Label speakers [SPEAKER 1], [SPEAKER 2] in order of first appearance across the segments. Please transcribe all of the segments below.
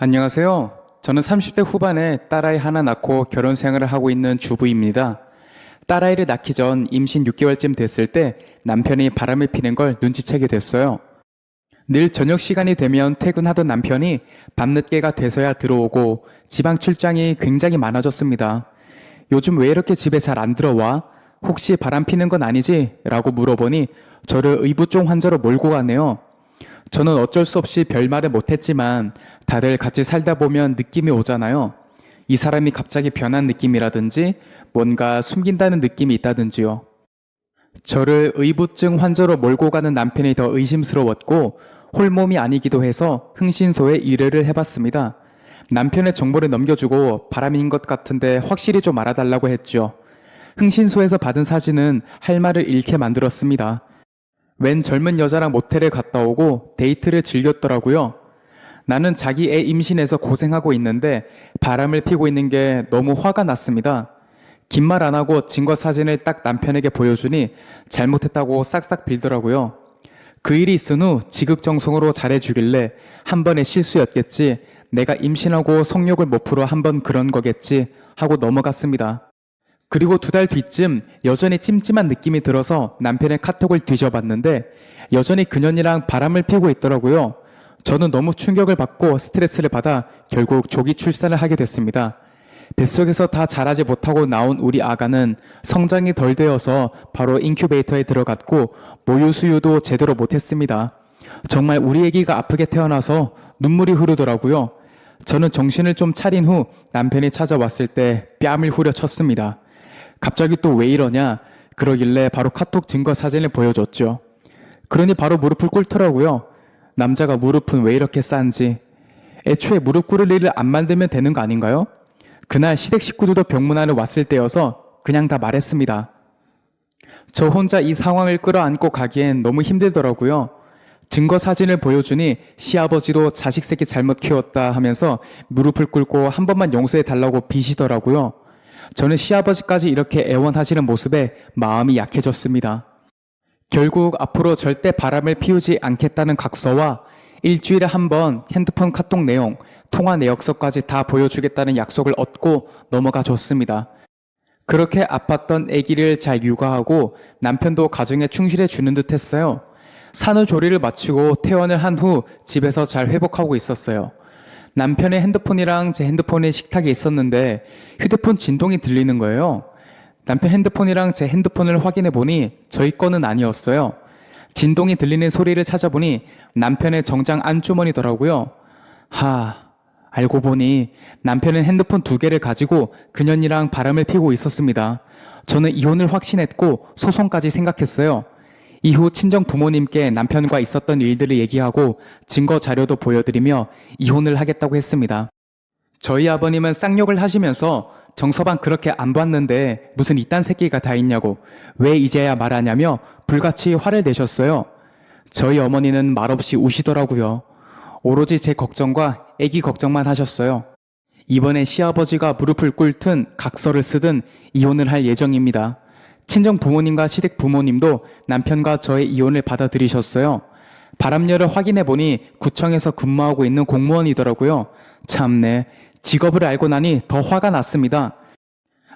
[SPEAKER 1] 안녕하세요. 저는 30대 후반에 딸아이 하나 낳고 결혼 생활을 하고 있는 주부입니다. 딸아이를 낳기 전 임신 6개월쯤 됐을 때 남편이 바람을 피는 걸 눈치채게 됐어요. 늘 저녁 시간이 되면 퇴근하던 남편이 밤늦게가 돼서야 들어오고 지방 출장이 굉장히 많아졌습니다. 요즘 왜 이렇게 집에 잘 안 들어와? 혹시 바람 피는 건 아니지? 라고 물어보니 저를 의부종 환자로 몰고 가네요. 저는 어쩔 수 없이 별말을 못했지만 다들 같이 살다 보면 느낌이 오잖아요. 이 사람이 갑자기 변한 느낌이라든지 뭔가 숨긴다는 느낌이 있다든지요. 저를 의부증 환자로 몰고 가는 남편이 더 의심스러웠고 홀몸이 아니기도 해서 흥신소에 의뢰를 해봤습니다. 남편의 정보를 넘겨주고 바람인 것 같은데 확실히 좀 알아달라고 했죠. 흥신소에서 받은 사진은 할 말을 잃게 만들었습니다. 웬 젊은 여자랑 모텔에 갔다 오고 데이트를 즐겼더라고요. 나는 자기 애 임신해서 고생하고 있는데 바람을 피고 있는 게 너무 화가 났습니다. 긴 말 안 하고 증거 사진을 딱 남편에게 보여주니 잘못했다고 싹싹 빌더라고요. 그 일이 있은 후 지극정성으로 잘해주길래 한 번의 실수였겠지, 내가 임신하고 성욕을 못 풀어 한 번 그런 거겠지 하고 넘어갔습니다. 그리고 2달 뒤쯤 여전히 찜찜한 느낌이 들어서 남편의 카톡을 뒤져봤는데 여전히 그년이랑 바람을 피우고 있더라고요. 저는 너무 충격을 받고 스트레스를 받아 결국 조기 출산을 하게 됐습니다. 뱃속에서 다 자라지 못하고 나온 우리 아가는 성장이 덜 되어서 바로 인큐베이터에 들어갔고 모유 수유도 제대로 못했습니다. 정말 우리 아기가 아프게 태어나서 눈물이 흐르더라고요. 저는 정신을 좀 차린 후 남편이 찾아왔을 때 뺨을 후려쳤습니다. 갑자기 또 왜 이러냐 그러길래 바로 카톡 증거 사진을 보여줬죠. 그러니 바로 무릎을 꿇더라고요. 남자가 무릎은 왜 이렇게 싼지. 애초에 무릎 꿇을 일을 안 만들면 되는 거 아닌가요? 그날 시댁 식구들도 병문안에 왔을 때여서 그냥 다 말했습니다. 저 혼자 이 상황을 끌어안고 가기엔 너무 힘들더라고요. 증거 사진을 보여주니 시아버지도 자식 새끼 잘못 키웠다 하면서 무릎을 꿇고 한 번만 용서해 달라고 비시더라고요. 저는 시아버지까지 이렇게 애원하시는 모습에 마음이 약해졌습니다. 결국 앞으로 절대 바람을 피우지 않겠다는 각서와 일주일에 한 번 핸드폰 카톡 내용, 통화 내역서까지 다 보여주겠다는 약속을 얻고 넘어가 줬습니다. 그렇게 아팠던 아기를 잘 육아하고 남편도 가정에 충실해 주는 듯 했어요. 산후조리를 마치고 퇴원을 한 후 집에서 잘 회복하고 있었어요. 남편의 핸드폰이랑 제 핸드폰이 식탁에 있었는데 휴대폰 진동이 들리는 거예요. 남편 핸드폰이랑 제 핸드폰을 확인해 보니 저희 거는 아니었어요. 진동이 들리는 소리를 찾아보니 남편의 정장 안주머니더라고요. 알고 보니 남편은 핸드폰 2개를 가지고 그년이랑 바람을 피우고 있었습니다. 저는 이혼을 확신했고 소송까지 생각했어요. 이후 친정 부모님께 남편과 있었던 일들을 얘기하고 증거 자료도 보여드리며 이혼을 하겠다고 했습니다. 저희 아버님은 쌍욕을 하시면서 정서방 그렇게 안 봤는데 무슨 이딴 새끼가 다 있냐고, 왜 이제야 말하냐며 불같이 화를 내셨어요. 저희 어머니는 말없이 우시더라고요. 오로지 제 걱정과 아기 걱정만 하셨어요. 이번에 시아버지가 무릎을 꿇든 각서를 쓰든 이혼을 할 예정입니다. 친정 부모님과 시댁 부모님도 남편과 저의 이혼을 받아들이셨어요. 바람녀를 확인해 보니 구청에서 근무하고 있는 공무원이더라고요. 참네, 직업을 알고 나니 더 화가 났습니다.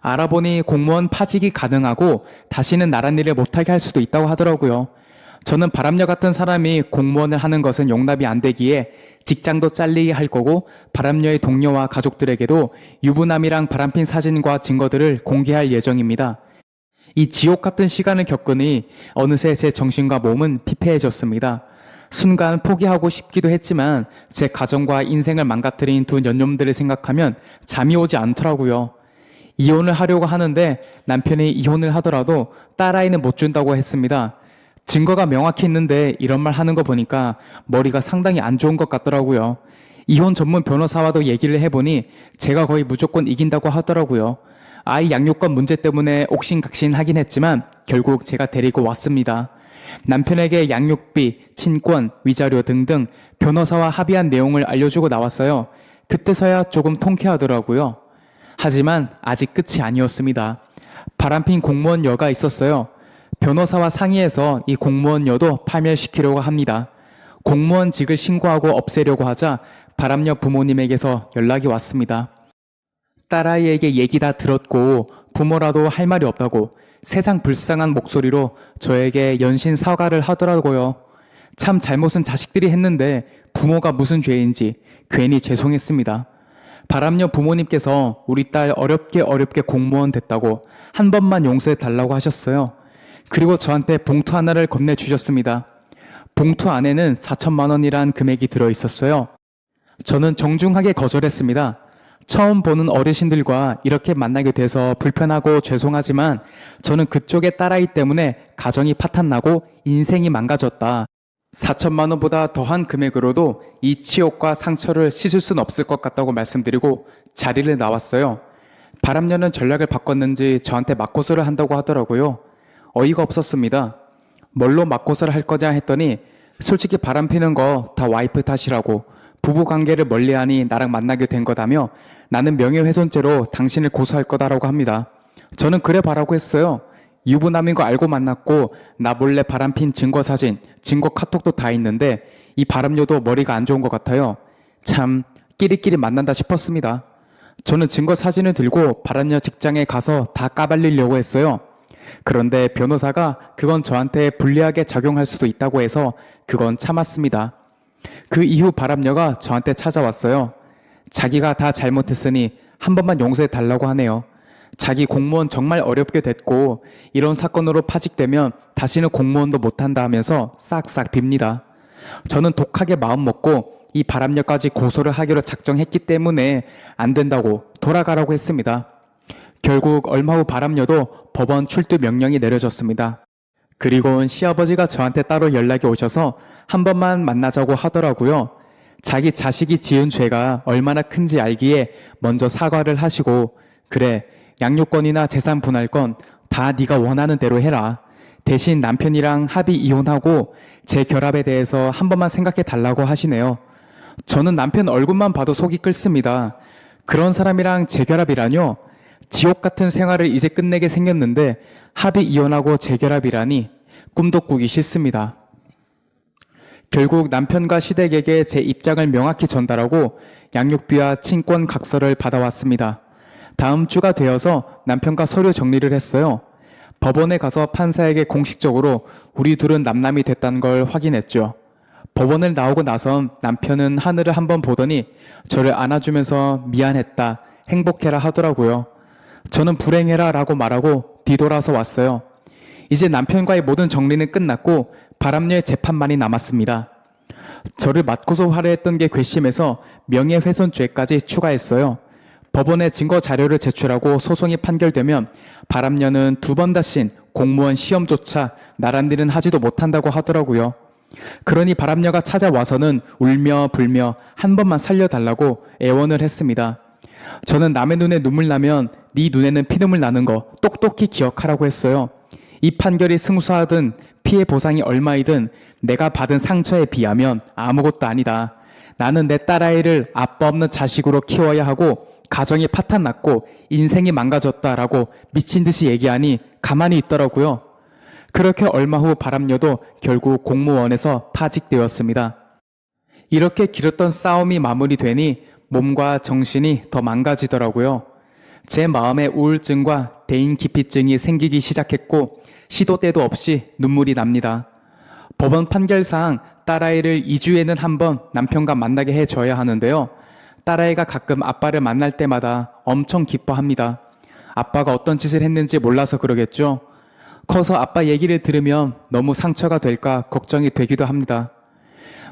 [SPEAKER 1] 알아보니 공무원 파직이 가능하고 다시는 나란 일을 못하게 할 수도 있다고 하더라고요. 저는 바람녀 같은 사람이 공무원을 하는 것은 용납이 안 되기에 직장도 잘리게 할 거고 바람녀의 동료와 가족들에게도 유부남이랑 바람핀 사진과 증거들을 공개할 예정입니다. 이 지옥 같은 시간을 겪으니 어느새 제 정신과 몸은 피폐해졌습니다. 순간 포기하고 싶기도 했지만 제 가정과 인생을 망가뜨린 2 년놈들을 생각하면 잠이 오지 않더라고요. 이혼을 하려고 하는데 남편이 이혼을 하더라도 딸아이는 못 준다고 했습니다. 증거가 명확히 있는데 이런 말 하는 거 보니까 머리가 상당히 안 좋은 것 같더라고요. 이혼 전문 변호사와도 얘기를 해보니 제가 거의 무조건 이긴다고 하더라고요. 아이 양육권 문제 때문에 옥신각신 하긴 했지만 결국 제가 데리고 왔습니다. 남편에게 양육비, 친권, 위자료 등등 변호사와 합의한 내용을 알려주고 나왔어요. 그때서야 조금 통쾌하더라고요. 하지만 아직 끝이 아니었습니다. 바람핀 공무원 여가 있었어요. 변호사와 상의해서 이 공무원 여도 파멸시키려고 합니다. 공무원직을 신고하고 없애려고 하자 바람녀 부모님에게서 연락이 왔습니다. 딸아이에게 얘기 다 들었고 부모라도 할 말이 없다고 세상 불쌍한 목소리로 저에게 연신 사과를 하더라고요. 참 잘못은 자식들이 했는데 부모가 무슨 죄인지 괜히 죄송했습니다. 바람녀 부모님께서 우리 딸 어렵게 공무원 됐다고 한 번만 용서해 달라고 하셨어요. 그리고 저한테 봉투 하나를 건네주셨습니다. 봉투 안에는 4천만 원이란 금액이 들어있었어요. 저는 정중하게 거절했습니다. 처음 보는 어르신들과 이렇게 만나게 돼서 불편하고 죄송하지만 저는 그쪽의 딸아이 때문에 가정이 파탄나고 인생이 망가졌다. 4천만 원보다 더한 금액으로도 이 치욕과 상처를 씻을 수는 없을 것 같다고 말씀드리고 자리를 나왔어요. 바람녀는 전략을 바꿨는지 저한테 맞고서를 한다고 하더라고요. 어이가 없었습니다. 뭘로 맞고서를 할 거냐 했더니 솔직히 바람 피는 거 다 와이프 탓이라고 부부관계를 멀리하니 나랑 만나게 된 거다며 나는 명예훼손죄로 당신을 고소할 거다라고 합니다. 저는 그래 봐라고 했어요. 유부남인 거 알고 만났고 나 몰래 바람핀 증거 사진, 증거 카톡도 다 있는데 이 바람녀도 머리가 안 좋은 것 같아요. 참 끼리끼리 만난다 싶었습니다. 저는 증거 사진을 들고 바람녀 직장에 가서 다 까발리려고 했어요. 그런데 변호사가 그건 저한테 불리하게 작용할 수도 있다고 해서 그건 참았습니다. 그 이후 바람녀가 저한테 찾아왔어요. 자기가 다 잘못했으니 한 번만 용서해 달라고 하네요. 자기 공무원 정말 어렵게 됐고 이런 사건으로 파직되면 다시는 공무원도 못한다 하면서 싹싹 빕니다. 저는 독하게 마음 먹고 이 바람녀까지 고소를 하기로 작정했기 때문에 안 된다고 돌아가라고 했습니다. 결국 얼마 후 바람녀도 법원 출두 명령이 내려졌습니다. 그리고 시아버지가 저한테 따로 연락이 오셔서 한 번만 만나자고 하더라고요. 자기 자식이 지은 죄가 얼마나 큰지 알기에 먼저 사과를 하시고 그래 양육권이나 재산 분할권 다 네가 원하는 대로 해라. 대신 남편이랑 합의 이혼하고 재결합에 대해서 한 번만 생각해 달라고 하시네요. 저는 남편 얼굴만 봐도 속이 끓습니다. 그런 사람이랑 재결합이라뇨? 지옥 같은 생활을 이제 끝내게 생겼는데 합의 이혼하고 재결합이라니 꿈도 꾸기 싫습니다. 결국 남편과 시댁에게 제 입장을 명확히 전달하고 양육비와 친권 각서를 받아왔습니다. 다음 주가 되어서 남편과 서류 정리를 했어요. 법원에 가서 판사에게 공식적으로 우리 둘은 남남이 됐다는 걸 확인했죠. 법원을 나오고 나선 남편은 하늘을 한번 보더니 저를 안아주면서 미안했다, 행복해라 하더라고요. 저는 불행해라 라고 말하고 뒤돌아서 왔어요. 이제 남편과의 모든 정리는 끝났고 바람녀의 재판만이 남았습니다. 저를 맞고서 화려했던 게 괘씸해서 명예훼손죄까지 추가했어요. 법원에 증거 자료를 제출하고 소송이 판결되면 바람녀는 2번 다신 공무원 시험조차 나란히는 하지도 못한다고 하더라고요. 그러니 바람녀가 찾아와서는 울며 불며 한 번만 살려달라고 애원을 했습니다. 저는 남의 눈에 눈물 나면 네 눈에는 피눈물 나는 거 똑똑히 기억하라고 했어요. 이 판결이 승소하든 피해 보상이 얼마이든 내가 받은 상처에 비하면 아무것도 아니다. 나는 내 딸아이를 아빠 없는 자식으로 키워야 하고 가정이 파탄났고 인생이 망가졌다라고 미친 듯이 얘기하니 가만히 있더라고요. 그렇게 얼마 후 바람녀도 결국 공무원에서 파직되었습니다. 이렇게 길었던 싸움이 마무리되니 몸과 정신이 더 망가지더라고요. 제 마음에 우울증과 대인기피증이 생기기 시작했고 시도 때도 없이 눈물이 납니다. 법원 판결상 딸아이를 2주에는 한 번 남편과 만나게 해줘야 하는데요. 딸아이가 가끔 아빠를 만날 때마다 엄청 기뻐합니다. 아빠가 어떤 짓을 했는지 몰라서 그러겠죠. 커서 아빠 얘기를 들으면 너무 상처가 될까 걱정이 되기도 합니다.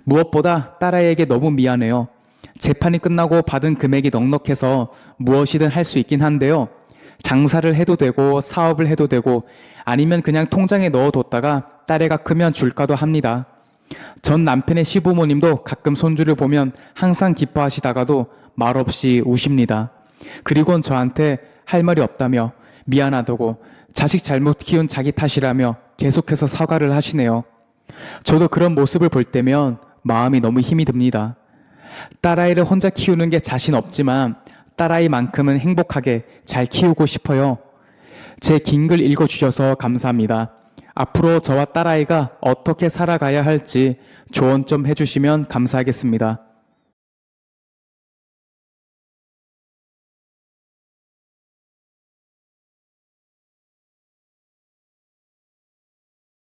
[SPEAKER 1] 무엇보다 딸아이에게 너무 미안해요. 재판이 끝나고 받은 금액이 넉넉해서 무엇이든 할 수 있긴 한데요. 장사를 해도 되고 사업을 해도 되고 아니면 그냥 통장에 넣어뒀다가 딸애가 크면 줄까도 합니다. 전 남편의 시부모님도 가끔 손주를 보면 항상 기뻐하시다가도 말없이 우십니다. 그리고는 저한테 할 말이 없다며 미안하다고 자식 잘못 키운 자기 탓이라며 계속해서 사과를 하시네요. 저도 그런 모습을 볼 때면 마음이 너무 힘이 듭니다. 딸아이를 혼자 키우는 게 자신 없지만 딸아이만큼은 행복하게 잘 키우고 싶어요. 제 긴 글 읽어주셔서 감사합니다. 앞으로 저와 딸아이가 어떻게 살아가야 할지 조언 좀 해주시면 감사하겠습니다.